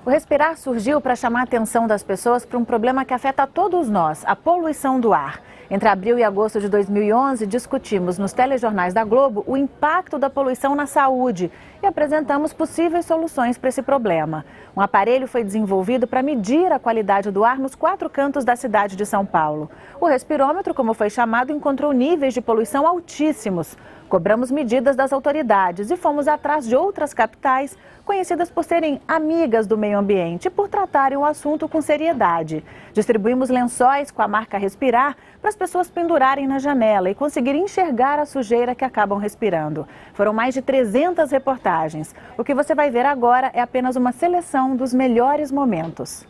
O Respirar surgiu para chamar a atenção das pessoas para um problema que afeta a todos nós, a poluição do ar. Entre abril e agosto de 2011, discutimos nos telejornais da Globo o impacto da poluição na saúde e apresentamos possíveis soluções para esse problema. Um aparelho foi desenvolvido para medir a qualidade do ar nos 4 cantos da cidade de São Paulo. O respirômetro, como foi chamado, encontrou níveis de poluição altíssimos. Cobramos medidas das autoridades e fomos atrás de outras capitais conhecidas por serem amigas do meio ambiente e por tratarem o assunto com seriedade. Distribuímos lençóis com a marca Respirar para as pessoas pendurarem na janela e conseguirem enxergar a sujeira que acabam respirando. Foram mais de 300 reportagens. O que você vai ver agora é apenas uma seleção dos melhores momentos.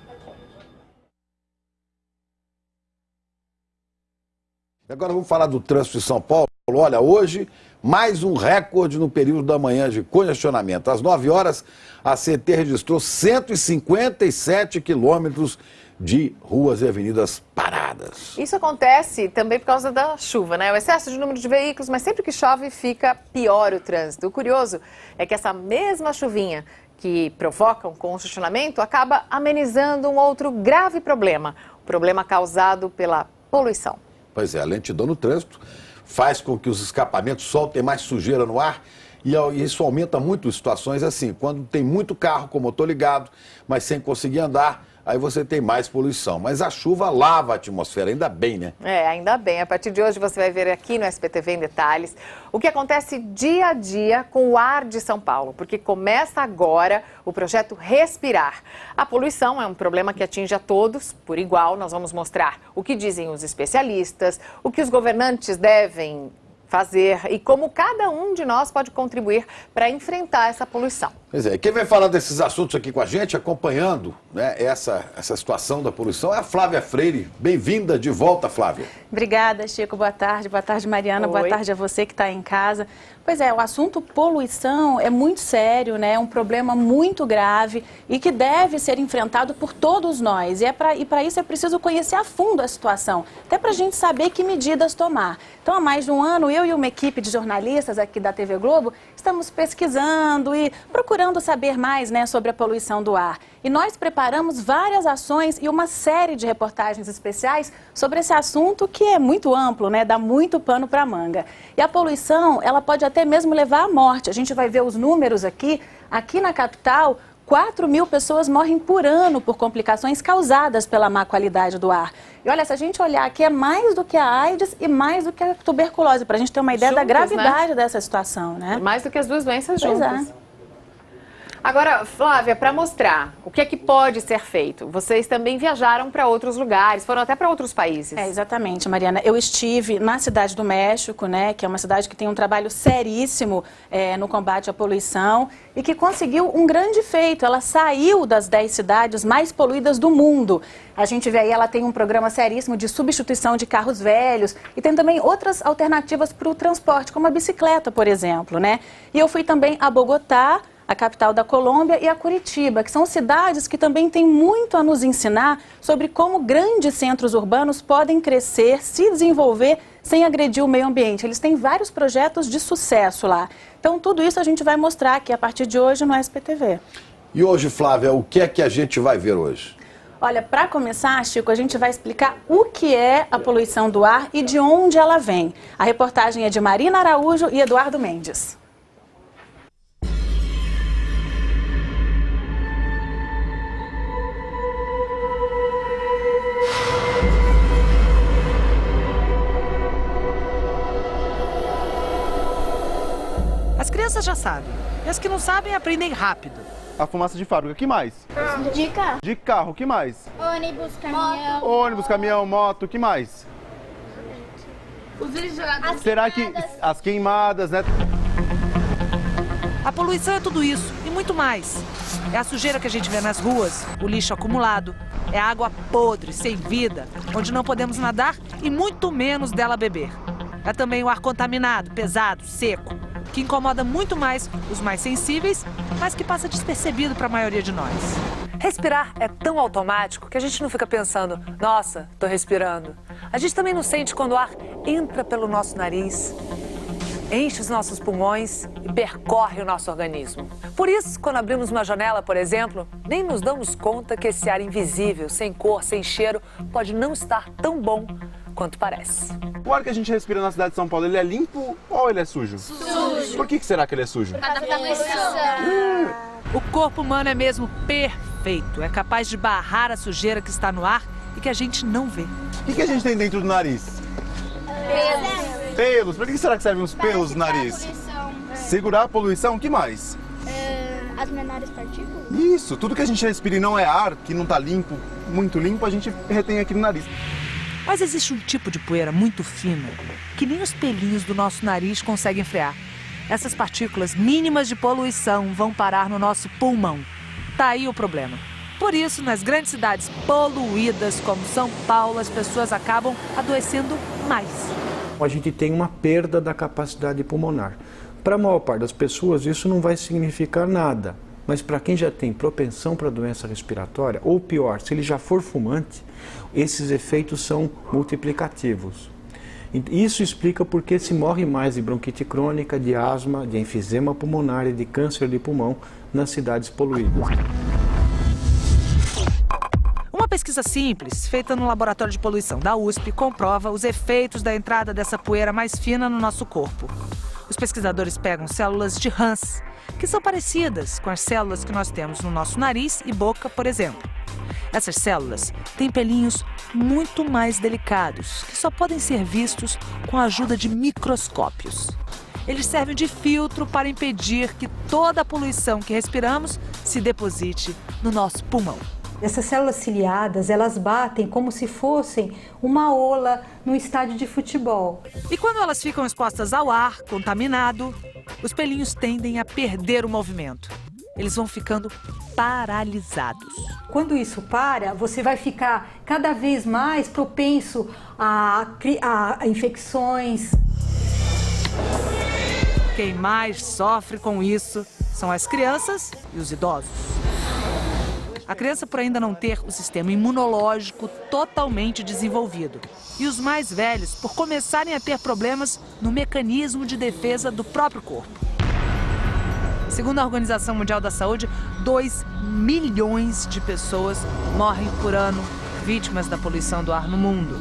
Agora vamos falar do trânsito de São Paulo. Olha, hoje mais um recorde no período da manhã de congestionamento. Às 9 horas, a CT registrou 157 quilômetros de ruas e avenidas paradas. Isso acontece também por causa da chuva, né? O excesso de número de veículos, mas sempre que chove fica pior o trânsito. O curioso é que essa mesma chuvinha que provoca um congestionamento acaba amenizando um outro grave problema, o problema causado pela poluição. Pois é, a lentidão no trânsito faz com que os escapamentos soltem mais sujeira no ar e isso aumenta muito situações assim, quando tem muito carro com motor ligado, mas sem conseguir andar, aí você tem mais poluição. Mas a chuva lava a atmosfera, ainda bem, né? Ainda bem. A partir de hoje você vai ver aqui no SBTV em detalhes o que acontece dia a dia com o ar de São Paulo, porque começa agora o projeto Respirar. A poluição é um problema que atinge a todos por igual. Nós vamos mostrar o que dizem os especialistas, o que os governantes devem fazer e como cada um de nós pode contribuir para enfrentar essa poluição. Pois é, quem vai falar desses assuntos aqui com a gente, acompanhando, né, essa situação da poluição, é a Flávia Freire. Bem-vinda de volta, Flávia. Obrigada, Chico. Boa tarde, Mariana. Oi. Boa tarde a você que está em casa. Pois é, o assunto poluição é muito sério, né? É um problema muito grave e que deve ser enfrentado por todos nós. E para isso é preciso conhecer a fundo a situação, até para a gente saber que medidas tomar. Então, há mais de um ano, eu e uma equipe de jornalistas aqui da TV Globo estamos pesquisando e procurando saber mais, né, sobre a poluição do ar. E nós preparamos várias ações e uma série de reportagens especiais sobre esse assunto que é muito amplo, né? Dá muito pano para manga. E a poluição, ela pode até mesmo levar à morte. A gente vai ver os números aqui. Aqui na capital, 4.000 pessoas morrem por ano por complicações causadas pela má qualidade do ar. E olha, se a gente olhar aqui, é mais do que a AIDS e mais do que a tuberculose, para a gente ter uma ideia da gravidade dessa situação, né? Mais do que as duas doenças Pois juntas. é. Agora, Flávia, para mostrar o que é que pode ser feito, vocês também viajaram para outros lugares, foram até para outros países. Exatamente, Mariana. Eu estive na Cidade do México, né, que é uma cidade que tem um trabalho seríssimo no combate à poluição e que conseguiu um grande feito. Ela saiu das 10 cidades mais poluídas do mundo. A gente vê aí, ela tem um programa seríssimo de substituição de carros velhos e tem também outras alternativas para o transporte, como a bicicleta, por exemplo, né? E eu fui também a Bogotá, a capital da Colômbia, e a Curitiba, que são cidades que também têm muito a nos ensinar sobre como grandes centros urbanos podem crescer, se desenvolver sem agredir o meio ambiente. Eles têm vários projetos de sucesso lá. Então, tudo isso a gente vai mostrar aqui a partir de hoje no SBTV. E hoje, Flávia, o que é que a gente vai ver hoje? Olha, para começar, Chico, a gente vai explicar o que é a poluição do ar e de onde ela vem. A reportagem é de Marina Araújo e Eduardo Mendes. As crianças já sabem, e as que não sabem aprendem rápido. A fumaça de fábrica, que mais? De carro. De carro, que mais? Ônibus, caminhão. Ônibus, caminhão, moto, que mais? Os lixos jogados. Será que as queimadas, né? A poluição é tudo isso e muito mais. É a sujeira que a gente vê nas ruas, o lixo acumulado, é a água podre, sem vida, onde não podemos nadar e muito menos dela beber. É também o ar contaminado, pesado, seco, que incomoda muito mais os mais sensíveis, mas que passa despercebido para a maioria de nós. Respirar é tão automático que a gente não fica pensando, nossa, tô respirando. A gente também não sente quando o ar entra pelo nosso nariz. enche os nossos pulmões e percorre o nosso organismo. Por isso, quando abrimos uma janela, por exemplo, nem nos damos conta que esse ar invisível, sem cor, sem cheiro, pode não estar tão bom quanto parece. O ar que a gente respira na cidade de São Paulo, ele é limpo ou ele é sujo? Sujo. Por que será que ele é sujo? O corpo humano é mesmo perfeito. É capaz de barrar a sujeira que está no ar e que a gente não vê. O que a gente tem dentro do nariz? Pelos. Para que será que servem os pelos do nariz? Segurar a poluição. O que mais? As menores partículas? Isso. Tudo que a gente respira e não é ar, que não está limpo, muito limpo, a gente retém aqui no nariz. Mas existe um tipo de poeira muito fina que nem os pelinhos do nosso nariz conseguem frear. Essas partículas mínimas de poluição vão parar no nosso pulmão. Tá aí o problema. Por isso, nas grandes cidades poluídas como São Paulo, as pessoas acabam adoecendo mais. A gente tem uma perda da capacidade pulmonar. Para a maior parte das pessoas, isso não vai significar nada. Mas para quem já tem propensão para doença respiratória, ou pior, se ele já for fumante, esses efeitos são multiplicativos. Isso explica por que se morre mais de bronquite crônica, de asma, de enfisema pulmonar e de câncer de pulmão nas cidades poluídas. Uma pesquisa simples, feita no Laboratório de Poluição da USP, comprova os efeitos da entrada dessa poeira mais fina no nosso corpo. Os pesquisadores pegam células de rãs, que são parecidas com as células que nós temos no nosso nariz e boca, por exemplo. Essas células têm pelinhos muito mais delicados, que só podem ser vistos com a ajuda de microscópios. Eles servem de filtro para impedir que toda a poluição que respiramos se deposite no nosso pulmão. Essas células ciliadas, elas batem como se fossem uma ola no estádio de futebol. E quando elas ficam expostas ao ar contaminado, os pelinhos tendem a perder o movimento. Eles vão ficando paralisados. Quando isso para, você vai ficar cada vez mais propenso a infecções. Quem mais sofre com isso são as crianças e os idosos. A criança por ainda não ter o sistema imunológico totalmente desenvolvido. E os mais velhos por começarem a ter problemas no mecanismo de defesa do próprio corpo. Segundo a Organização Mundial da Saúde, 2 milhões de pessoas morrem por ano vítimas da poluição do ar no mundo.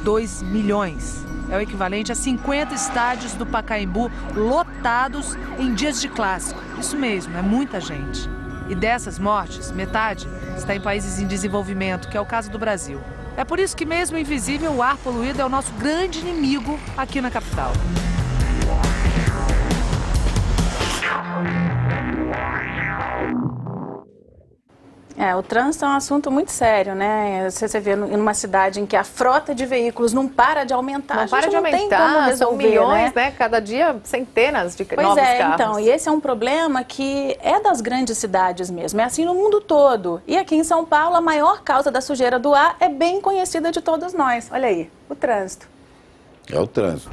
2 milhões. É o equivalente a 50 estádios do Pacaembu lotados em dias de clássico. Isso mesmo, é muita gente. E dessas mortes, metade está em países em desenvolvimento, que é o caso do Brasil. É por isso que, mesmo invisível, o ar poluído é o nosso grande inimigo aqui na capital. O trânsito é um assunto muito sério, né? Você vê numa cidade em que a frota de veículos não para de aumentar. Não para de aumentar, são milhões, né? Cada dia centenas de novos carros. Pois é, então, e esse é um problema que é das grandes cidades mesmo, é assim no mundo todo. E aqui em São Paulo, a maior causa da sujeira do ar é bem conhecida de todos nós. Olha aí, o trânsito. É o trânsito.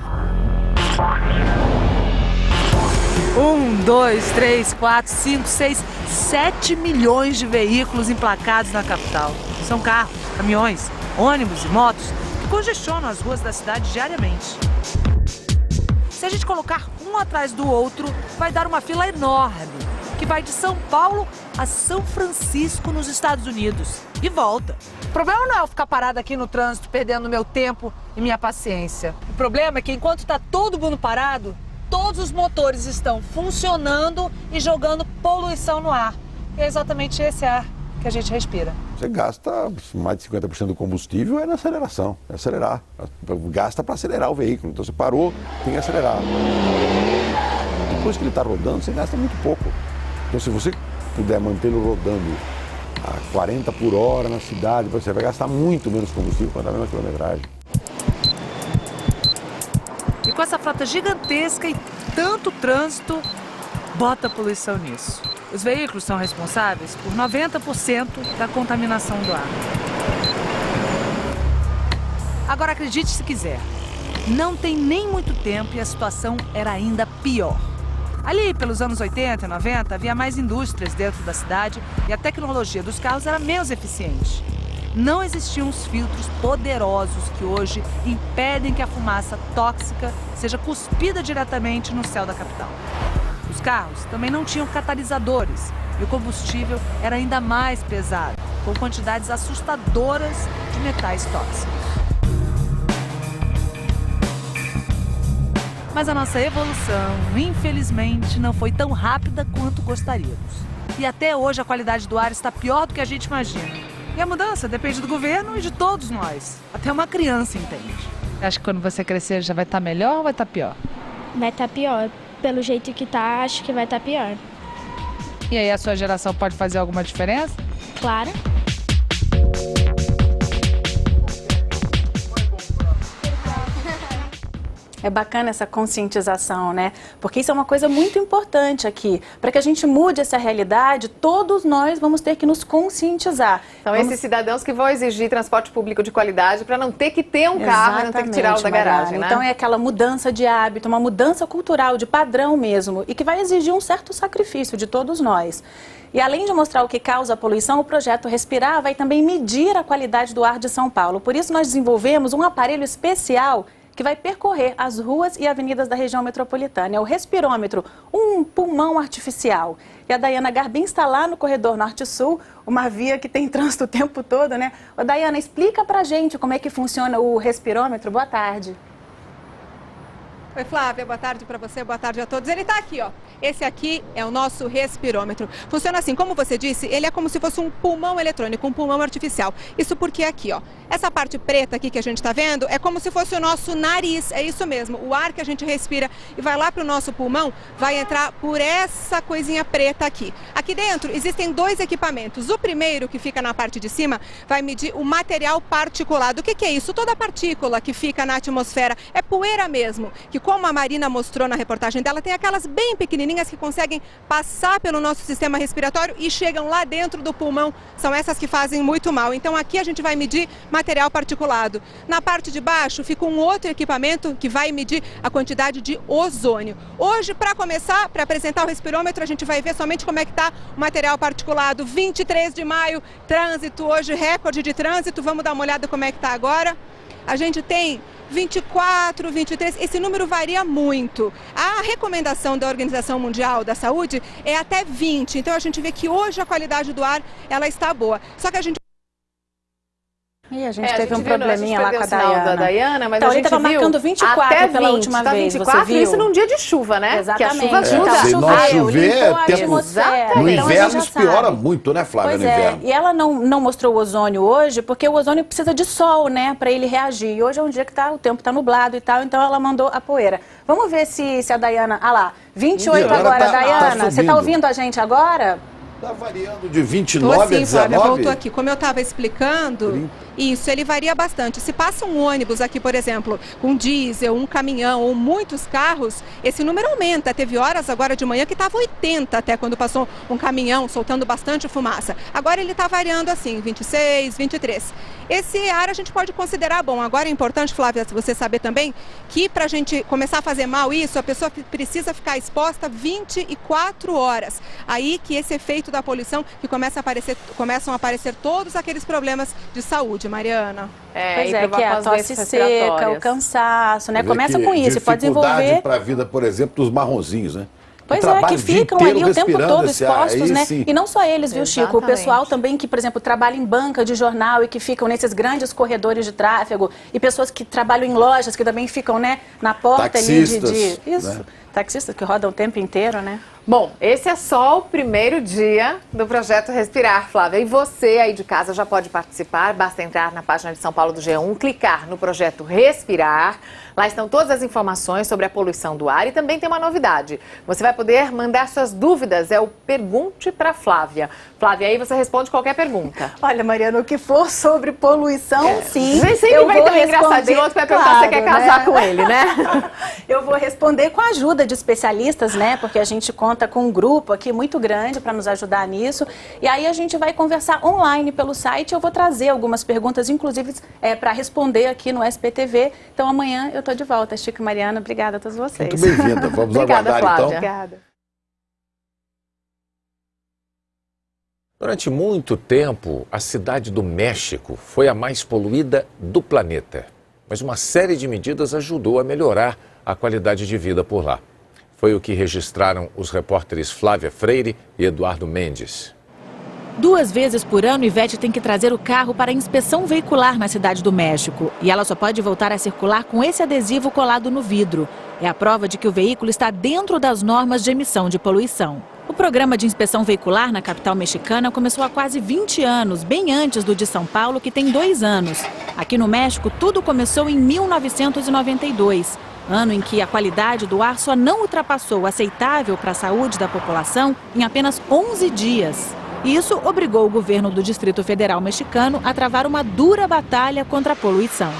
1, 2, 3, 4, 5, 6, 7 milhões de veículos emplacados na capital. São carros, caminhões, ônibus e motos que congestionam as ruas da cidade diariamente. Se a gente colocar um atrás do outro, vai dar uma fila enorme, que vai de São Paulo a São Francisco, nos Estados Unidos, e volta. O problema não é eu ficar parado aqui no trânsito, perdendo meu tempo e minha paciência. O problema é que enquanto está todo mundo parado, todos os motores estão funcionando e jogando poluição no ar. E é exatamente esse ar que a gente respira. Você gasta mais de 50% do combustível na aceleração, é acelerar. Gasta para acelerar o veículo. Então você parou, tem que acelerar. Depois que ele está rodando, você gasta muito pouco. Então se você puder mantê-lo rodando a 40 por hora na cidade, você vai gastar muito menos combustível para dar a mesma quilometragem. E com essa frota gigantesca e tanto trânsito, bota a poluição nisso. Os veículos são responsáveis por 90% da contaminação do ar. Agora, acredite se quiser, não tem nem muito tempo e a situação era ainda pior. Ali, pelos anos 80 e 90, havia mais indústrias dentro da cidade e a tecnologia dos carros era menos eficiente. não existiam os filtros poderosos que hoje impedem que a fumaça tóxica seja cuspida diretamente no céu da capital. Os carros também não tinham catalisadores e o combustível era ainda mais pesado, com quantidades assustadoras de metais tóxicos. Mas a nossa evolução, infelizmente, não foi tão rápida quanto gostaríamos. E até hoje a qualidade do ar está pior do que a gente imagina. E a mudança depende do governo e de todos nós. Até uma criança entende. Acha que quando você crescer já vai estar melhor ou vai estar pior? Vai estar pior. Pelo jeito que tá, acho que vai estar pior. E aí a sua geração pode fazer alguma diferença? Claro. É bacana essa conscientização, né? Porque isso é uma coisa muito importante aqui. Para que a gente mude essa realidade, todos nós vamos ter que nos conscientizar. São esses cidadãos que vão exigir transporte público de qualidade para não ter que ter um carro e não ter que tirá-lo da garagem, né? Então é aquela mudança de hábito, uma mudança cultural, de padrão mesmo, e que vai exigir um certo sacrifício de todos nós. E além de mostrar o que causa a poluição, o projeto Respirar vai também medir a qualidade do ar de São Paulo. Por isso nós desenvolvemos um aparelho especial que vai percorrer as ruas e avenidas da região metropolitana. É o respirômetro, um pulmão artificial. E a Dayana Garbim está lá no corredor Norte-Sul, uma via que tem trânsito o tempo todo, né? Ô, Dayana, explica pra gente como é que funciona o respirômetro. Boa tarde. Oi, Flávia, boa tarde para você, boa tarde a todos. Ele está aqui, ó. Esse aqui é o nosso respirômetro. Funciona assim, como você disse, ele é como se fosse um pulmão eletrônico, um pulmão artificial. Isso porque aqui, ó, essa parte preta aqui que a gente está vendo é como se fosse o nosso nariz, é isso mesmo. O ar que a gente respira e vai lá para o nosso pulmão, vai entrar por essa coisinha preta aqui. Aqui dentro existem dois equipamentos. O primeiro, que fica na parte de cima, vai medir o material particulado. O que é isso? Toda a partícula que fica na atmosfera é poeira mesmo, que como a Marina mostrou na reportagem dela, tem aquelas bem pequenininhas que conseguem passar pelo nosso sistema respiratório e chegam lá dentro do pulmão. São essas que fazem muito mal. Então aqui a gente vai medir material particulado. Na parte de baixo fica um outro equipamento que vai medir a quantidade de ozônio. Hoje, para começar, para apresentar o respirômetro, a gente vai ver somente como é que está o material particulado. 23 de maio, trânsito, hoje recorde de trânsito. Vamos dar uma olhada como é que está agora. A gente tem 24, 23, esse número varia muito. A recomendação da Organização Mundial da Saúde é até 20, então a gente vê que hoje a qualidade do ar ela está boa. Só que a gente... E a gente teve um probleminha lá com a Dayana, mas então, a gente estava marcando 24 até pela última vez, 24, você viu? Isso num dia de chuva, né? Exatamente. Que a chuva ajuda. Se não chover, no então inverno isso piora muito, né, Flávia, pois no inverno? E ela não mostrou o ozônio hoje, porque o ozônio precisa de sol, né, para ele reagir. E hoje é um dia que o tempo está nublado e tal, então ela mandou a poeira. Vamos ver se a Dayana... Ah lá, 28 agora, Dayana. Você está ouvindo a gente agora? Está variando de 29 a 19? Flávia, voltou aqui. Como eu estava explicando, isso, ele varia bastante. Se passa um ônibus aqui, por exemplo, com diesel, um caminhão ou muitos carros, esse número aumenta. Teve horas agora de manhã que estava 80 até quando passou um caminhão soltando bastante fumaça. Agora ele está variando assim, 26, 23. Esse ar a gente pode considerar bom. Agora é importante, Flávia, você saber também que para a gente começar a fazer mal isso, a pessoa precisa ficar exposta 24 horas. Aí que esse efeito da poluição que começam a aparecer todos aqueles problemas de saúde, Mariana. Pois é, que é a tosse seca, o cansaço, né? Começa com isso, pode desenvolver... Dificuldade para a vida, por exemplo, dos marronzinhos, né? Pois é, que ficam ali o tempo todo expostos, né? Sim. E não só eles, viu, Exatamente. Chico? O pessoal também que, por exemplo, trabalha em banca de jornal e que ficam nesses grandes corredores de tráfego e pessoas que trabalham em lojas que também ficam, né, na porta taxistas, ali de... Isso, né? Taxistas que rodam o tempo inteiro, né? Bom, esse é só o primeiro dia do projeto Respirar, Flávia. E você aí de casa já pode participar, basta entrar na página de São Paulo do G1, clicar no projeto Respirar. Lá estão todas as informações sobre a poluição do ar e também tem uma novidade. Você vai poder mandar suas dúvidas, é o Pergunte para Flávia. Flávia, aí você responde qualquer pergunta. Olha, Mariana, o que for sobre poluição, sim. Sempre vai ter um engraçadinho, outro vai perguntar se você quer casar com ele, né? Eu vou responder com a ajuda de especialistas, né? Porque a gente conta com um grupo aqui muito grande para nos ajudar nisso. E aí a gente vai conversar online pelo site. Eu vou trazer algumas perguntas, inclusive para responder aqui no SPTV. Então amanhã eu estou de volta. Chico e Mariana, obrigada a todos vocês. Muito bem-vinda. Vamos Obrigada, aguardar Flávia. então. Obrigada. Durante muito tempo, a cidade do México foi a mais poluída do planeta. Mas uma série de medidas ajudou a melhorar a qualidade de vida por lá. Foi o que registraram os repórteres Flávia Freire e Eduardo Mendes. 2 vezes por ano, Ivete tem que trazer o carro para a inspeção veicular na Cidade do México. E ela só pode voltar a circular com esse adesivo colado no vidro. É a prova de que o veículo está dentro das normas de emissão de poluição. O programa de inspeção veicular na capital mexicana começou há quase 20 anos, bem antes do de São Paulo, que tem 2 anos. Aqui no México, tudo começou em 1992, ano em que a qualidade do ar só não ultrapassou o aceitável para a saúde da população em apenas 11 dias. Isso obrigou o governo do Distrito Federal mexicano a travar uma dura batalha contra a poluição.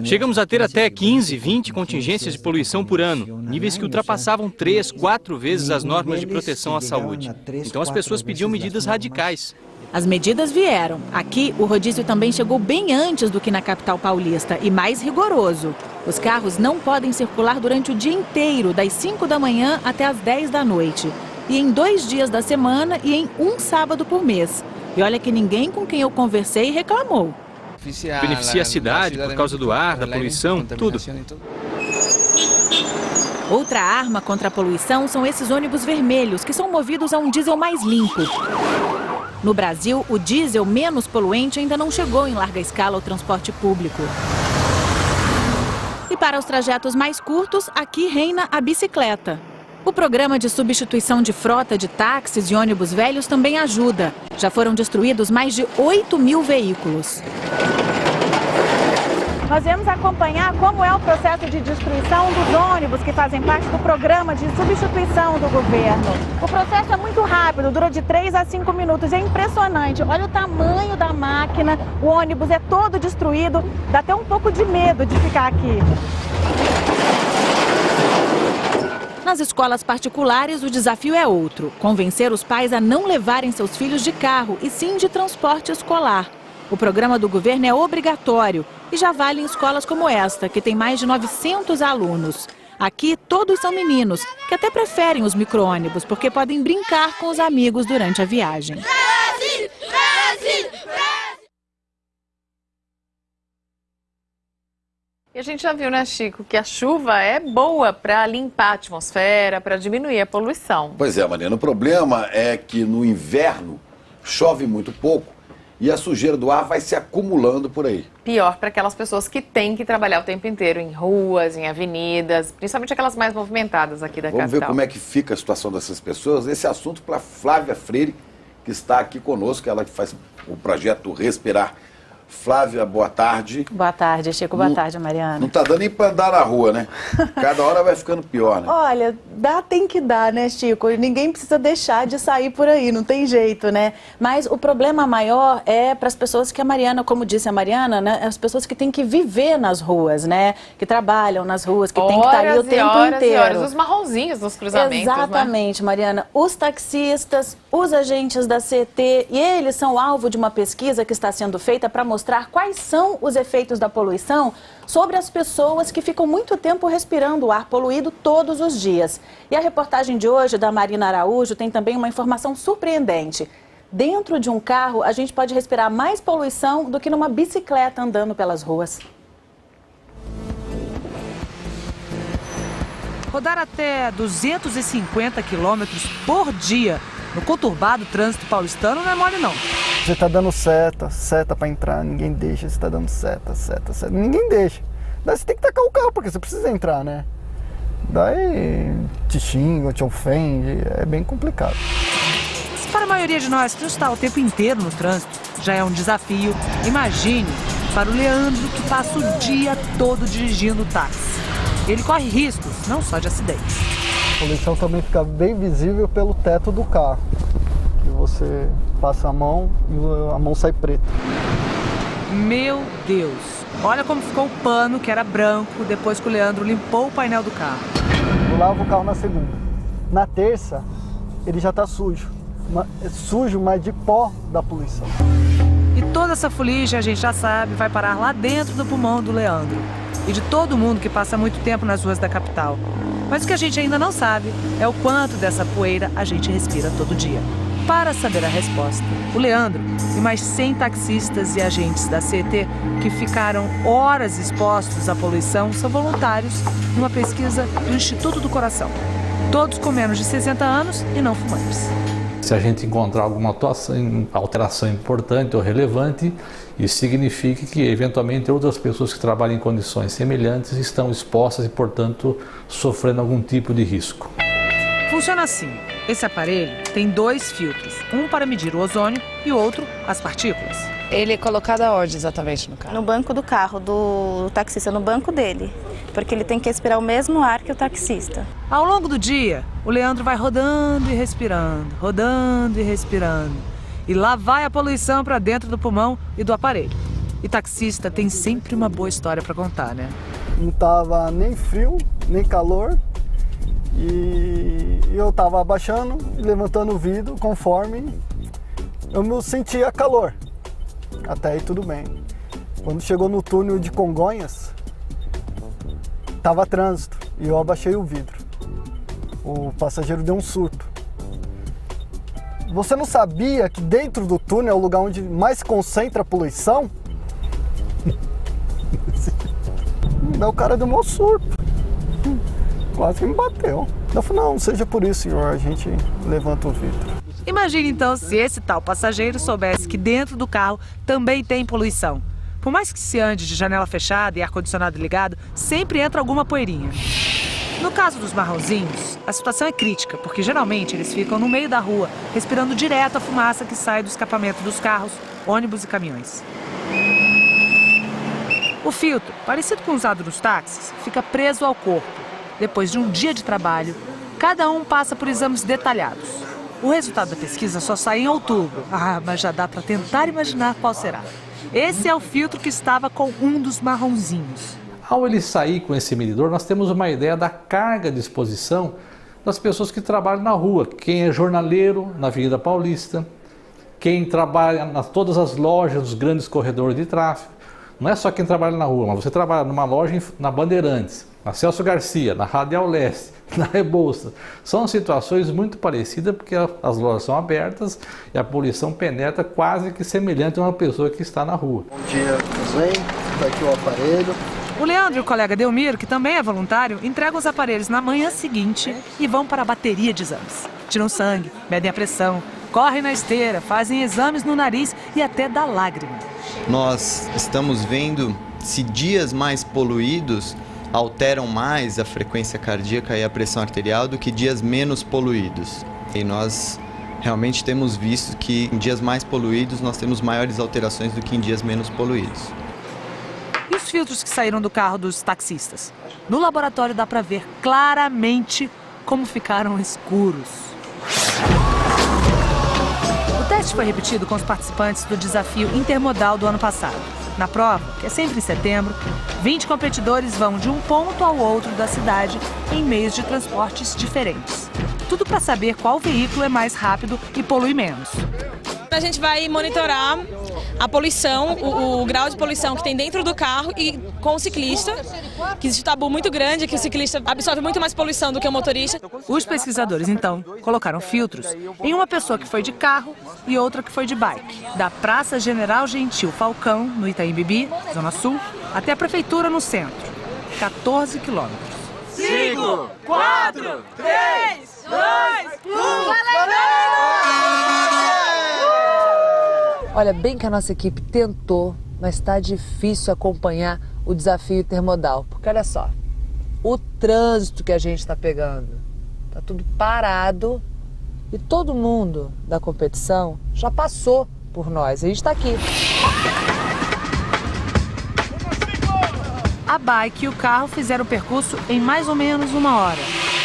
Chegamos a ter até 15, 20 contingências de poluição por ano, níveis que ultrapassavam 3, 4 vezes as normas de proteção à saúde. Então as pessoas pediam medidas radicais. As medidas vieram. Aqui, o rodízio também chegou bem antes do que na capital paulista e mais rigoroso. Os carros não podem circular durante o dia inteiro, das 5 da manhã até as 10 da noite. E em 2 dias da semana e em 1 sábado por mês. E olha que ninguém com quem eu conversei reclamou. Beneficia a cidade por causa do ar, da poluição, tudo. Outra arma contra a poluição são esses ônibus vermelhos, que são movidos a um diesel mais limpo. No Brasil, o diesel menos poluente ainda não chegou em larga escala ao transporte público. E para os trajetos mais curtos, aqui reina a bicicleta. O programa de substituição de frota de táxis e ônibus velhos também ajuda. Já foram destruídos mais de 8.000 veículos. Nós viemos acompanhar como é o processo de destruição dos ônibus que fazem parte do programa de substituição do governo. O processo é muito rápido, dura de 3 a 5 minutos. É impressionante. Olha o tamanho da máquina, o ônibus é todo destruído. Dá até um pouco de medo de ficar aqui. Nas escolas particulares, o desafio é outro: convencer os pais a não levarem seus filhos de carro, e sim de transporte escolar. O programa do governo é obrigatório e já vale em escolas como esta, que tem mais de 900 alunos. Aqui, todos são meninos, que até preferem os micro-ônibus, porque podem brincar com os amigos durante a viagem. Brasil! Brasil! E a gente já viu, né, Chico, que a chuva é boa para limpar a atmosfera, para diminuir a poluição. Pois é, Mariana, o problema é que no inverno chove muito pouco e a sujeira do ar vai se acumulando por aí. Pior para aquelas pessoas que têm que trabalhar o tempo inteiro em ruas, em avenidas, principalmente aquelas mais movimentadas aqui da capital. Vamos ver como é que fica a situação dessas pessoas. Esse assunto para Flávia Freire, que está aqui conosco, ela que faz o projeto Respirar. Flávia, boa tarde. Boa tarde, Chico. Boa tarde, Mariana. Não tá dando nem para andar na rua, né? Cada hora vai ficando pior, né? Olha, tem que dar, né, Chico? Ninguém precisa deixar de sair por aí, não tem jeito, né? Mas o problema maior é para as pessoas que a Mariana, como disse a Mariana, né? As pessoas que têm que viver nas ruas, né? Que trabalham nas ruas, que têm que estar ali o tempo inteiro. E horas, os marronzinhos nos cruzamentos, exatamente, né? Mariana. Os taxistas, os agentes da CET, e eles são alvo de uma pesquisa que está sendo feita para mostrar quais são os efeitos da poluição sobre as pessoas que ficam muito tempo respirando o ar poluído todos os dias. E a reportagem de hoje da Marina Araújo tem também uma informação surpreendente. Dentro de um carro, a gente pode respirar mais poluição do que numa bicicleta andando pelas ruas. Rodar até 250 quilômetros por dia no conturbado trânsito paulistano não é mole, não. Você tá dando seta para entrar, ninguém deixa, você tá dando seta, ninguém deixa. Daí você tem que tacar o carro, porque você precisa entrar, né? Daí te xinga, te ofende, é bem complicado. Para a maioria de nós que está o tempo inteiro no trânsito já é um desafio, imagine para o Leandro, que passa o dia todo dirigindo táxi. Ele corre riscos, não só de acidentes. A poluição também fica bem visível pelo teto do carro. Que você passa a mão e a mão sai preta. Meu Deus! Olha como ficou o pano, que era branco, depois que o Leandro limpou o painel do carro. Eu lavo o carro na segunda. Na terça, ele já está sujo. Sujo, mas de pó da poluição. E toda essa fuligem, a gente já sabe, vai parar lá dentro do pulmão do Leandro. E de todo mundo que passa muito tempo nas ruas da capital. Mas o que a gente ainda não sabe é o quanto dessa poeira a gente respira todo dia. Para saber a resposta, o Leandro e mais 100 taxistas e agentes da CET que ficaram horas expostos à poluição são voluntários numa pesquisa do Instituto do Coração. Todos com menos de 60 anos e não fumantes. Se a gente encontrar alguma alteração importante ou relevante, isso significa que, eventualmente, outras pessoas que trabalham em condições semelhantes estão expostas e, portanto, sofrendo algum tipo de risco. Funciona assim. Esse aparelho tem 2 filtros, um para medir o ozônio e outro as partículas. Ele é colocado aonde exatamente no carro? No banco do carro, do taxista, no banco dele. Porque ele tem que respirar o mesmo ar que o taxista. Ao longo do dia, o Leandro vai rodando e respirando, rodando e respirando. E lá vai a poluição para dentro do pulmão e do aparelho. E taxista tem sempre uma boa história para contar, né? Não tava nem frio, nem calor. E eu tava abaixando e levantando o vidro conforme eu me sentia calor. Até aí tudo bem. Quando chegou no túnel de Congonhas, tava trânsito e eu abaixei o vidro. O passageiro deu um surto. Você não sabia que dentro do túnel é o lugar onde mais se concentra a poluição? Daí o cara deu um surto. Quase que me bateu. Eu falei, não seja por isso, senhor, a gente levanta o vidro. Imagine então se esse tal passageiro soubesse que dentro do carro também tem poluição. Por mais que se ande de janela fechada e ar-condicionado ligado, sempre entra alguma poeirinha. No caso dos marronzinhos, a situação é crítica, porque geralmente eles ficam no meio da rua, respirando direto a fumaça que sai do escapamento dos carros, ônibus e caminhões. O filtro, parecido com o usado nos táxis, fica preso ao corpo. Depois de um dia de trabalho, cada um passa por exames detalhados. O resultado da pesquisa só sai em outubro. Mas já dá para tentar imaginar qual será. Esse é o filtro que estava com um dos marronzinhos. Ao ele sair com esse medidor, nós temos uma ideia da carga de exposição das pessoas que trabalham na rua. Quem é jornaleiro na Avenida Paulista, quem trabalha em todas as lojas, nos grandes corredores de tráfego. Não é só quem trabalha na rua, mas você trabalha numa loja na Bandeirantes, na Celso Garcia, na Radial Leste, na Rebouças. São situações muito parecidas porque as lojas são abertas e a poluição penetra quase que semelhante a uma pessoa que está na rua. Bom dia, tudo bem? Está aqui o aparelho. O Leandro e o colega Delmiro, que também é voluntário, entregam os aparelhos na manhã seguinte e vão para a bateria de exames. Tiram sangue, medem a pressão, correm na esteira, fazem exames no nariz e até da lágrima. Nós estamos vendo se dias mais poluídos alteram mais a frequência cardíaca e a pressão arterial do que dias menos poluídos. E nós realmente temos visto que em dias mais poluídos nós temos maiores alterações do que em dias menos poluídos. E os filtros que saíram do carro dos taxistas? No laboratório dá para ver claramente como ficaram escuros. O teste foi repetido com os participantes do desafio intermodal do ano passado. Na prova, que é sempre em setembro, 20 competidores vão de um ponto ao outro da cidade em meios de transportes diferentes. Tudo para saber qual veículo é mais rápido e polui menos. A gente vai monitorar a poluição, o grau de poluição que tem dentro do carro e com o ciclista, que existe um tabu muito grande, que o ciclista absorve muito mais poluição do que o motorista. Os pesquisadores, então, colocaram filtros em uma pessoa que foi de carro e outra que foi de bike. Da Praça General Gentil Falcão, no Itaim Bibi, Zona Sul, até a Prefeitura no centro. 14 quilômetros. 5, 4, 3, 2, 1, Olha, bem que a nossa equipe tentou, mas está difícil acompanhar o desafio intermodal. Porque olha só, o trânsito que a gente está pegando, está tudo parado e todo mundo da competição já passou por nós. A gente está aqui. A bike e o carro fizeram o percurso em mais ou menos 1 hora.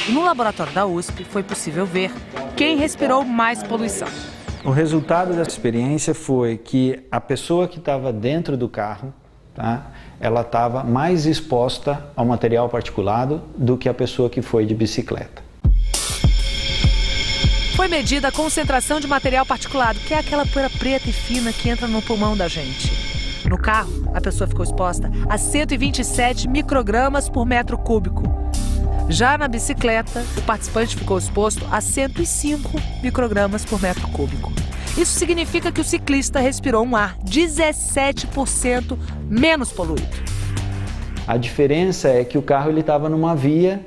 E no laboratório da USP foi possível ver quem respirou mais poluição. O resultado dessa experiência foi que a pessoa que estava dentro do carro, ela estava mais exposta ao material particulado do que a pessoa que foi de bicicleta. Foi medida a concentração de material particulado, que é aquela poeira preta e fina que entra no pulmão da gente. No carro, a pessoa ficou exposta a 127 microgramas por metro cúbico. Já na bicicleta, o participante ficou exposto a 105 microgramas por metro cúbico. Isso significa que o ciclista respirou um ar 17% menos poluído. A diferença é que o carro estava numa via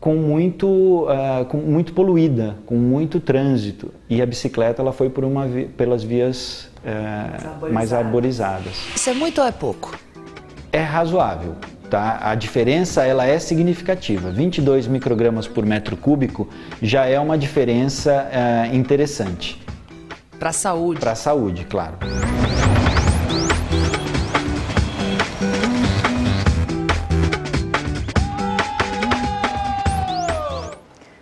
com muito poluída, com muito trânsito, e a bicicleta ela foi pelas vias mais arborizadas. Isso é muito ou é pouco? É razoável. Tá? A diferença ela é significativa. 22 microgramas por metro cúbico já é uma diferença interessante. Para a saúde? Para a saúde, claro.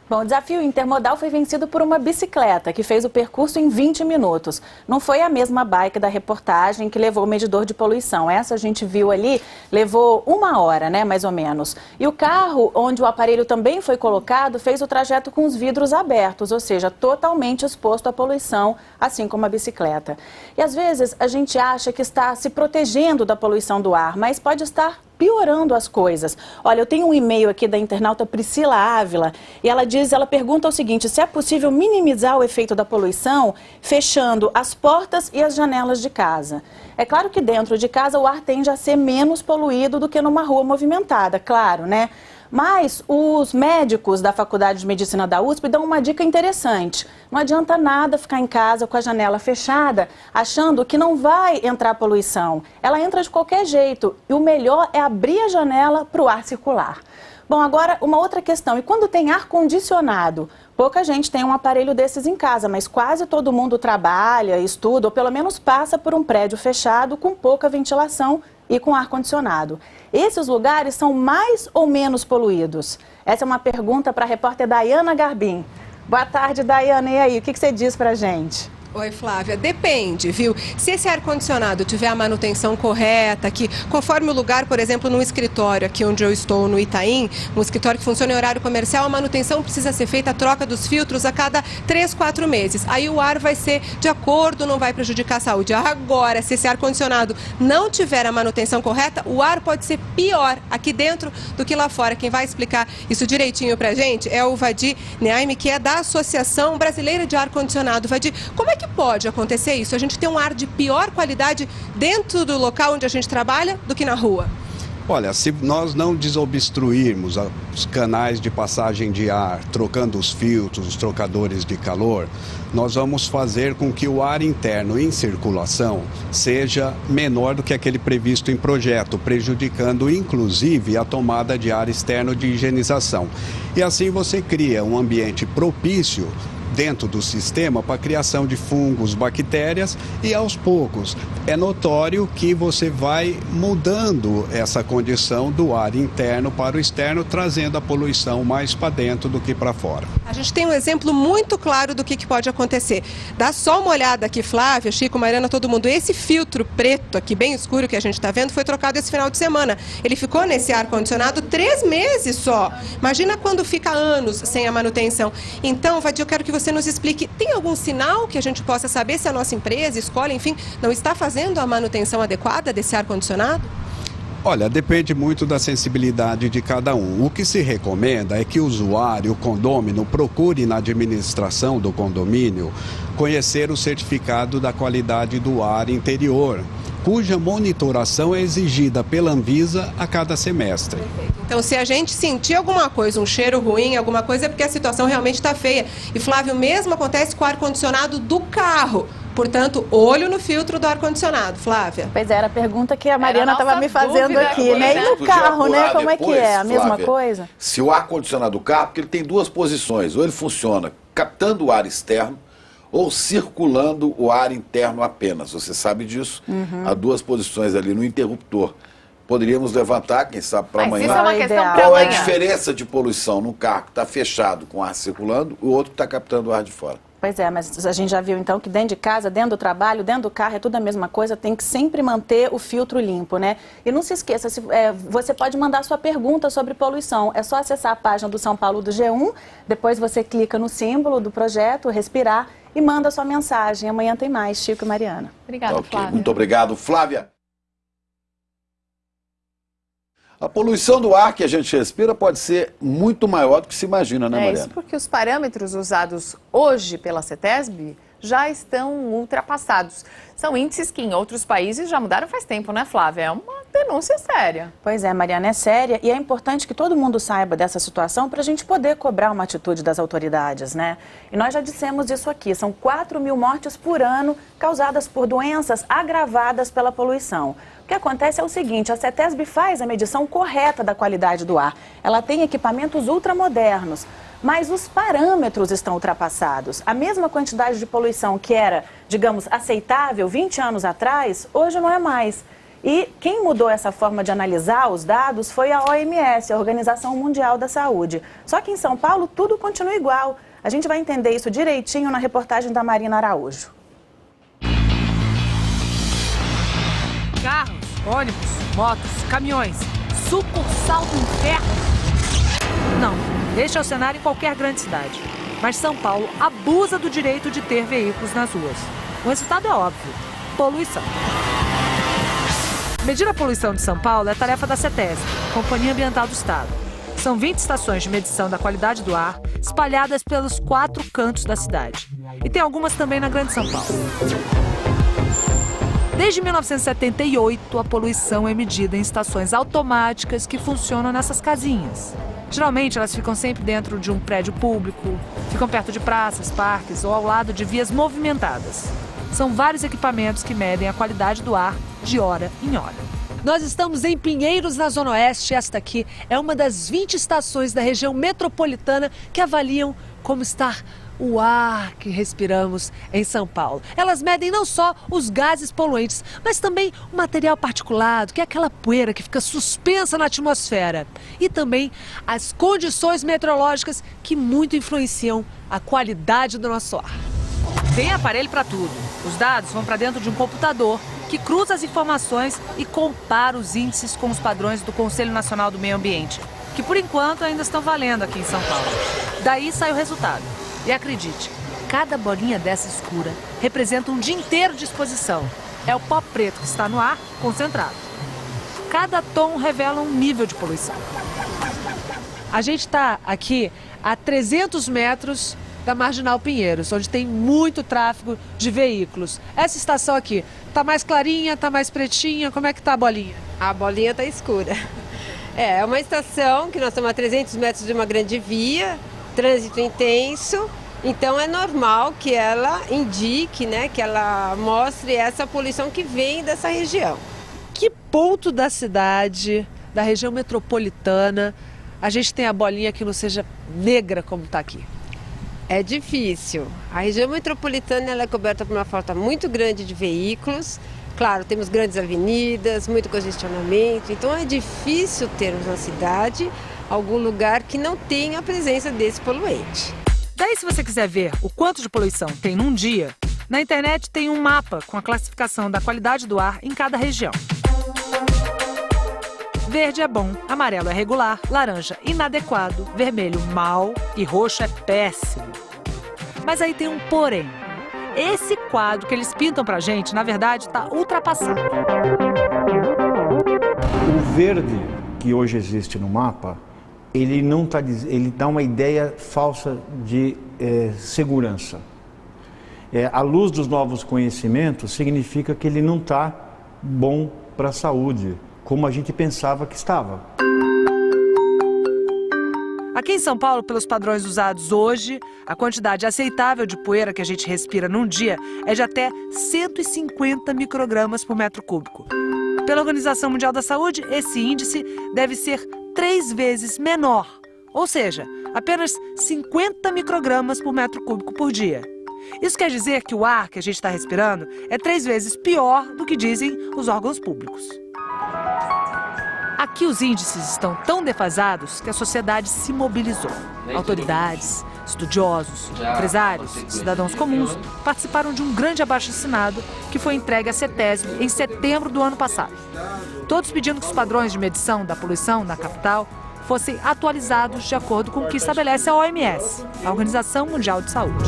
Bom, o desafio intermodal foi vencido por uma bicicleta que fez o percurso em 20 minutos. Não foi a mesma bike da reportagem que levou o medidor de poluição. Essa a gente viu ali, levou 1 hora, né, mais ou menos. E o carro, onde o aparelho também foi colocado, fez o trajeto com os vidros abertos, ou seja, totalmente exposto à poluição, assim como a bicicleta. E às vezes a gente acha que está se protegendo da poluição do ar, mas pode estar piorando as coisas. Olha, eu tenho um e-mail aqui da internauta Priscila Ávila e ela pergunta o seguinte: se é possível minimizar o efeito da poluição fechando as portas e as janelas de casa. É claro que dentro de casa o ar tende a ser menos poluído do que numa rua movimentada, claro, né? Mas os médicos da Faculdade de Medicina da USP dão uma dica interessante. Não adianta nada ficar em casa com a janela fechada, achando que não vai entrar poluição. Ela entra de qualquer jeito e o melhor é abrir a janela para o ar circular. Bom, agora uma outra questão. E quando tem ar-condicionado? Pouca gente tem um aparelho desses em casa, mas quase todo mundo trabalha, estuda ou pelo menos passa por um prédio fechado com pouca ventilação e com ar-condicionado. Esses lugares são mais ou menos poluídos? Essa é uma pergunta para a repórter Dayana Garbim. Boa tarde, Dayana. E aí, o que você diz para a gente? Oi, Flávia. Depende, viu? Se esse ar-condicionado tiver a manutenção correta, que conforme o lugar, por exemplo, num escritório aqui onde eu estou, no Itaim, um escritório que funciona em horário comercial, a manutenção precisa ser feita, a troca dos filtros a cada 3, 4 meses. Aí o ar vai ser de acordo, não vai prejudicar a saúde. Agora, se esse ar-condicionado não tiver a manutenção correta, o ar pode ser pior aqui dentro do que lá fora. Quem vai explicar isso direitinho pra gente é o Vadir Neaime, que é da Associação Brasileira de Ar-Condicionado. Vadir, como é que pode acontecer isso? A gente tem um ar de pior qualidade dentro do local onde a gente trabalha do que na rua? Olha, se nós não desobstruirmos os canais de passagem de ar, trocando os filtros, os trocadores de calor, nós vamos fazer com que o ar interno em circulação seja menor do que aquele previsto em projeto, prejudicando inclusive a tomada de ar externo de higienização. E assim você cria um ambiente propício dentro do sistema para a criação de fungos, bactérias, e aos poucos é notório que você vai mudando essa condição do ar interno para o externo, trazendo a poluição mais para dentro do que para fora. A gente tem um exemplo muito claro do que pode acontecer. Dá só uma olhada aqui, Flávia, Chico, Mariana, todo mundo. Esse filtro preto aqui, bem escuro, que a gente está vendo, foi trocado esse final de semana. Ele ficou nesse ar-condicionado 3 meses só. Imagina quando fica anos sem a manutenção. Então, Vadir, eu quero que você nos explique, tem algum sinal que a gente possa saber se a nossa empresa, escola, enfim, não está fazendo a manutenção adequada desse ar-condicionado? Olha, depende muito da sensibilidade de cada um. O que se recomenda é que o usuário, o condômino, procure na administração do condomínio conhecer o certificado da qualidade do ar interior, cuja monitoração é exigida pela Anvisa a cada semestre. Então, se a gente sentir alguma coisa, um cheiro ruim, alguma coisa, é porque a situação realmente está feia. E, Flávio, o mesmo acontece com o ar-condicionado do carro. Portanto, olho no filtro do ar-condicionado, Flávia. Pois era a pergunta que a Mariana estava me fazendo aqui, né? E no carro, né? Como é que é? A mesma coisa? Se o ar-condicionado do carro, porque ele tem 2 posições, ou ele funciona captando o ar externo, ou circulando o ar interno apenas. Você sabe disso? Há 2 posições ali no interruptor. Poderíamos levantar, quem sabe, para amanhã. Isso é uma questão para Qual amanhã. é a diferença de poluição num carro que está fechado com ar circulando e o outro que está captando o ar de fora? Pois é, mas a gente já viu então que dentro de casa, dentro do trabalho, dentro do carro é tudo a mesma coisa, tem que sempre manter o filtro limpo, né? E não se esqueça, você pode mandar sua pergunta sobre poluição, é só acessar a página do São Paulo do G1, depois você clica no símbolo do projeto, respirar, e manda sua mensagem. Amanhã tem mais, Chico e Mariana. Obrigada, Okay, Flávia. muito obrigado, Flávia. A poluição do ar que a gente respira pode ser muito maior do que se imagina, né, Mariana? É isso porque os parâmetros usados hoje pela CETESB já estão ultrapassados. São índices que em outros países já mudaram faz tempo, né, Flávia? É uma denúncia séria. Pois é, Mariana, é séria e é importante que todo mundo saiba dessa situação para a gente poder cobrar uma atitude das autoridades, né? E nós já dissemos isso aqui, são 4.000 mortes por ano causadas por doenças agravadas pela poluição. O que acontece é o seguinte, a CETESB faz a medição correta da qualidade do ar. Ela tem equipamentos ultramodernos, mas os parâmetros estão ultrapassados. A mesma quantidade de poluição que era, digamos, aceitável 20 anos atrás, hoje não é mais. E quem mudou essa forma de analisar os dados foi a OMS, a Organização Mundial da Saúde. Só que em São Paulo tudo continua igual. A gente vai entender isso direitinho na reportagem da Marina Araújo. Carros, ônibus, motos, caminhões, sucursal do inferno. Não, este é o cenário em qualquer grande cidade. Mas São Paulo abusa do direito de ter veículos nas ruas. O resultado é óbvio, poluição. Medir a poluição de São Paulo é tarefa da CETESB, Companhia Ambiental do Estado. São 20 estações de medição da qualidade do ar, espalhadas pelos 4 cantos da cidade. E tem algumas também na Grande São Paulo. Desde 1978, a poluição é medida em estações automáticas que funcionam nessas casinhas. Geralmente, elas ficam sempre dentro de um prédio público, ficam perto de praças, parques ou ao lado de vias movimentadas. São vários equipamentos que medem a qualidade do ar de hora em hora. Nós estamos em Pinheiros, na Zona Oeste. Esta aqui é uma das 20 estações da região metropolitana que avaliam como está o ar que respiramos em São Paulo. Elas medem não só os gases poluentes, mas também o material particulado, que é aquela poeira que fica suspensa na atmosfera. E também as condições meteorológicas que muito influenciam a qualidade do nosso ar. Tem aparelho para tudo. Os dados vão para dentro de um computador que cruza as informações e compara os índices com os padrões do Conselho Nacional do Meio Ambiente, que por enquanto ainda estão valendo aqui em São Paulo. Daí sai o resultado. E acredite, cada bolinha dessa escura representa um dia inteiro de exposição. É o pó preto que está no ar concentrado. Cada tom revela um nível de poluição. A gente está aqui a 300 metros da Marginal Pinheiros, onde tem muito tráfego de veículos. Essa estação aqui, tá mais clarinha, tá mais pretinha? Como é que tá a bolinha? A bolinha tá escura. É uma estação que nós estamos a 300 metros de uma grande via, trânsito intenso, então é normal que ela indique, né, que ela mostre essa poluição que vem dessa região. Que ponto da cidade, da região metropolitana, a gente tem a bolinha que não seja negra como está aqui? É difícil. A região metropolitana ela é coberta por uma frota muito grande de veículos. Claro, temos grandes avenidas, muito congestionamento, então é difícil termos na cidade algum lugar que não tenha a presença desse poluente. Daí, se você quiser ver o quanto de poluição tem num dia, na internet tem um mapa com a classificação da qualidade do ar em cada região. Verde é bom, amarelo é regular, laranja inadequado, vermelho mal e roxo é péssimo. Mas aí tem um porém. Esse quadro que eles pintam pra gente, na verdade, está ultrapassado. O verde que hoje existe no mapa, ele dá uma ideia falsa de segurança. À luz dos novos conhecimentos, significa que ele não está bom para a saúde, como a gente pensava que estava. Aqui em São Paulo, pelos padrões usados hoje, a quantidade aceitável de poeira que a gente respira num dia é de até 150 microgramas por metro cúbico. Pela Organização Mundial da Saúde, esse índice deve ser 3 vezes menor, ou seja, apenas 50 microgramas por metro cúbico por dia. Isso quer dizer que o ar que a gente está respirando é 3 vezes pior do que dizem os órgãos públicos. Aqui os índices estão tão defasados que a sociedade se mobilizou. Autoridades, estudiosos, empresários, cidadãos comuns participaram de um grande abaixo-assinado que foi entregue à CETESB em setembro do ano passado. Todos pedindo que os padrões de medição da poluição na capital fossem atualizados de acordo com o que estabelece a OMS, a Organização Mundial de Saúde.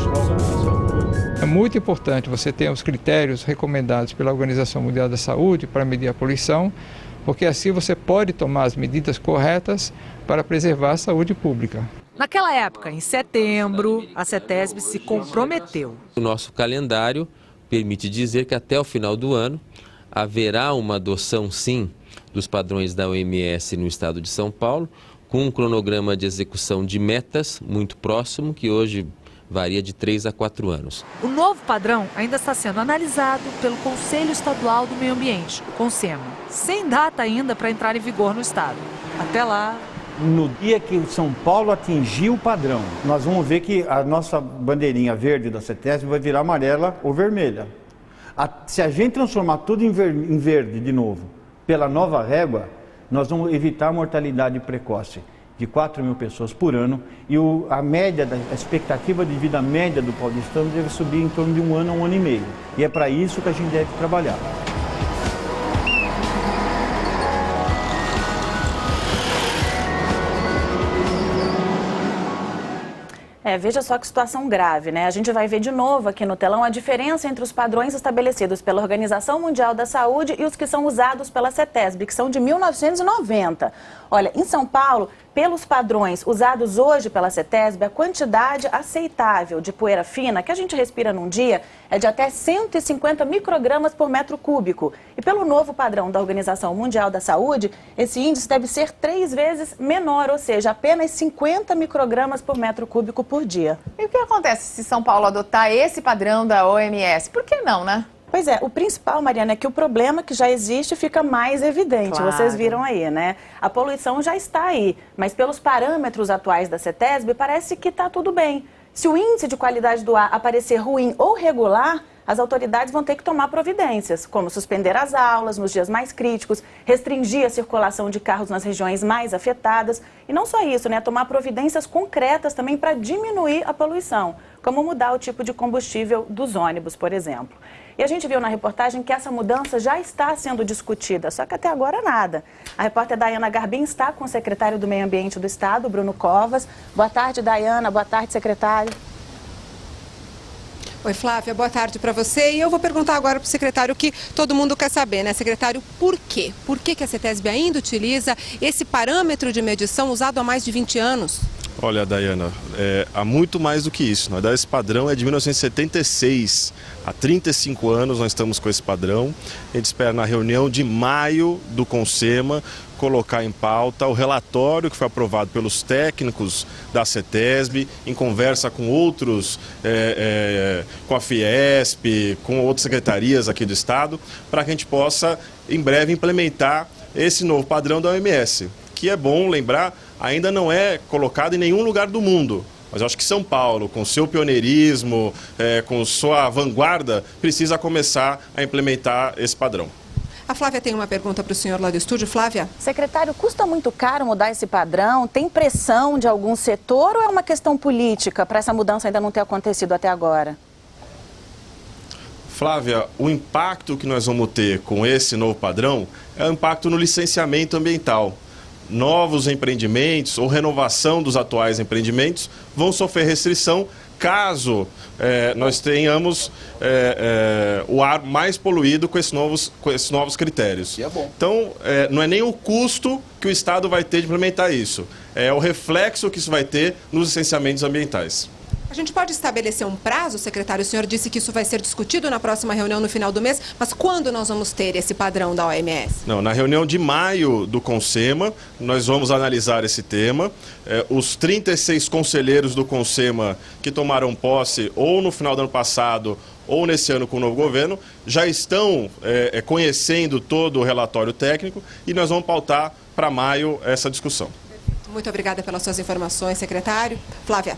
É muito importante você ter os critérios recomendados pela Organização Mundial da Saúde para medir a poluição, porque assim você pode tomar as medidas corretas para preservar a saúde pública. Naquela época, em setembro, a CETESB se comprometeu. O nosso calendário permite dizer que até o final do ano haverá uma adoção, sim, dos padrões da OMS no estado de São Paulo, com um cronograma de execução de metas muito próximo, que hoje varia de 3 a 4 anos. O novo padrão ainda está sendo analisado pelo Conselho Estadual do Meio Ambiente, o CONSEMA, sem data ainda para entrar em vigor no estado. Até lá... No dia que o São Paulo atingir o padrão, nós vamos ver que a nossa bandeirinha verde da CETESB vai virar amarela ou vermelha. Se a gente transformar tudo em verde de novo, pela nova régua, nós vamos evitar a mortalidade precoce de 4.000 pessoas por ano e a expectativa de vida média do paulistano deve subir em torno de 1 ano a 1 ano e meio. E é para isso que a gente deve trabalhar. Veja só que situação grave, né? A gente vai ver de novo aqui no telão a diferença entre os padrões estabelecidos pela Organização Mundial da Saúde e os que são usados pela CETESB, que são de 1990. Olha, em São Paulo, pelos padrões usados hoje pela CETESB, a quantidade aceitável de poeira fina que a gente respira num dia é de até 150 microgramas por metro cúbico. E pelo novo padrão da Organização Mundial da Saúde, esse índice deve ser 3 vezes menor, ou seja, apenas 50 microgramas por metro cúbico por dia. E o que acontece se São Paulo adotar esse padrão da OMS? Por que não, né? Pois é, o principal, Mariana, é que o problema que já existe fica mais evidente. Claro. Vocês viram aí, né? A poluição já está aí, mas pelos parâmetros atuais da CETESB, parece que está tudo bem. Se o índice de qualidade do ar aparecer ruim ou regular, as autoridades vão ter que tomar providências, como suspender as aulas nos dias mais críticos, restringir a circulação de carros nas regiões mais afetadas. E não só isso, né? Tomar providências concretas também para diminuir a poluição, como mudar o tipo de combustível dos ônibus, por exemplo. E a gente viu na reportagem que essa mudança já está sendo discutida, só que até agora nada. A repórter Dayana Garbim está com o secretário do Meio Ambiente do Estado, Bruno Covas. Boa tarde, Dayana. Boa tarde, secretário. Oi, Flávia, boa tarde para você. E eu vou perguntar agora para o secretário o que todo mundo quer saber, né, secretário? Por quê? Por que a CETESB ainda utiliza esse parâmetro de medição usado há mais de 20 anos? Olha, Dayana, há muito mais do que isso. Na verdade, esse padrão é de 1976. Há 35 anos nós estamos com esse padrão. A gente espera na reunião de maio do CONSEMA colocar em pauta o relatório que foi aprovado pelos técnicos da CETESB, em conversa com outros, com a Fiesp, com outras secretarias aqui do Estado, para que a gente possa, em breve, implementar esse novo padrão da OMS, que é bom lembrar, ainda não é colocado em nenhum lugar do mundo. Mas eu acho que São Paulo, com seu pioneirismo, com sua vanguarda, precisa começar a implementar esse padrão. A Flávia tem uma pergunta para o senhor lá do estúdio. Flávia? Secretário, custa muito caro mudar esse padrão? Tem pressão de algum setor ou é uma questão política para essa mudança ainda não ter acontecido até agora? Flávia, o impacto que nós vamos ter com esse novo padrão é o impacto no licenciamento ambiental. Novos empreendimentos ou renovação dos atuais empreendimentos vão sofrer restrição caso nós tenhamos o ar mais poluído com esses novos critérios. E é bom. Então, não é nem o custo que o Estado vai ter de implementar isso, é o reflexo que isso vai ter nos licenciamentos ambientais. A gente pode estabelecer um prazo, secretário? O senhor disse que isso vai ser discutido na próxima reunião no final do mês, mas quando nós vamos ter esse padrão da OMS? Não, na reunião de maio do CONSEMA, nós vamos analisar esse tema. Os 36 conselheiros do CONSEMA que tomaram posse ou no final do ano passado ou nesse ano com o novo governo, já estão conhecendo todo o relatório técnico e nós vamos pautar para maio essa discussão. Muito obrigada pelas suas informações, secretário. Flávia.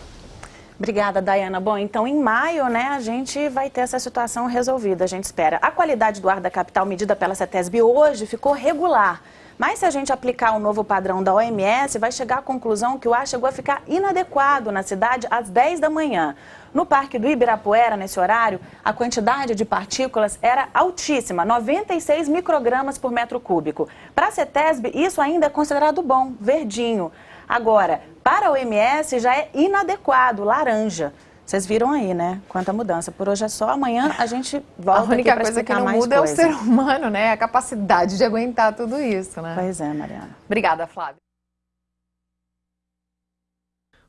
Obrigada, Dayana. Bom, então em maio, né, a gente vai ter essa situação resolvida, a gente espera. A qualidade do ar da capital medida pela CETESB hoje ficou regular. Mas se a gente aplicar o novo padrão da OMS, vai chegar à conclusão que o ar chegou a ficar inadequado na cidade às 10 da manhã. No Parque do Ibirapuera, nesse horário, a quantidade de partículas era altíssima, 96 microgramas por metro cúbico. Para a CETESB, isso ainda é considerado bom, verdinho. Agora, para a OMS já é inadequado, laranja. Vocês viram aí, né? Quanta mudança. Por hoje é só. Amanhã a gente volta aqui A única para coisa que explicar não mais muda coisa. é o ser humano, né? A capacidade de aguentar tudo isso, né? Pois é, Mariana. Obrigada, Flávia.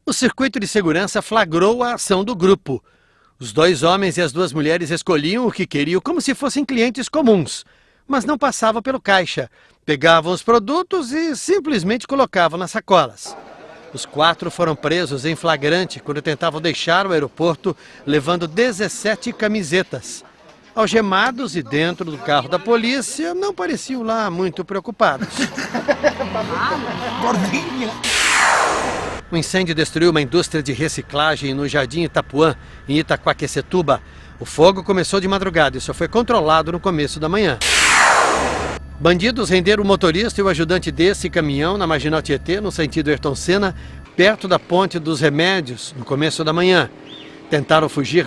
O circuito de segurança flagrou a ação do grupo. Os 2 homens e as 2 mulheres escolhiam o que queriam como se fossem clientes comuns, mas não passavam pelo caixa. Pegavam os produtos e simplesmente colocavam nas sacolas. Os 4 foram presos em flagrante quando tentavam deixar o aeroporto levando 17 camisetas. Algemados e dentro do carro da polícia, não pareciam lá muito preocupados. O incêndio destruiu uma indústria de reciclagem no Jardim Itapuã, em Itaquaquecetuba. O fogo começou de madrugada e só foi controlado no começo da manhã. Bandidos renderam o motorista e o ajudante desse caminhão na Marginal Tietê, no sentido Ayrton Senna, perto da Ponte dos Remédios, no começo da manhã. Tentaram fugir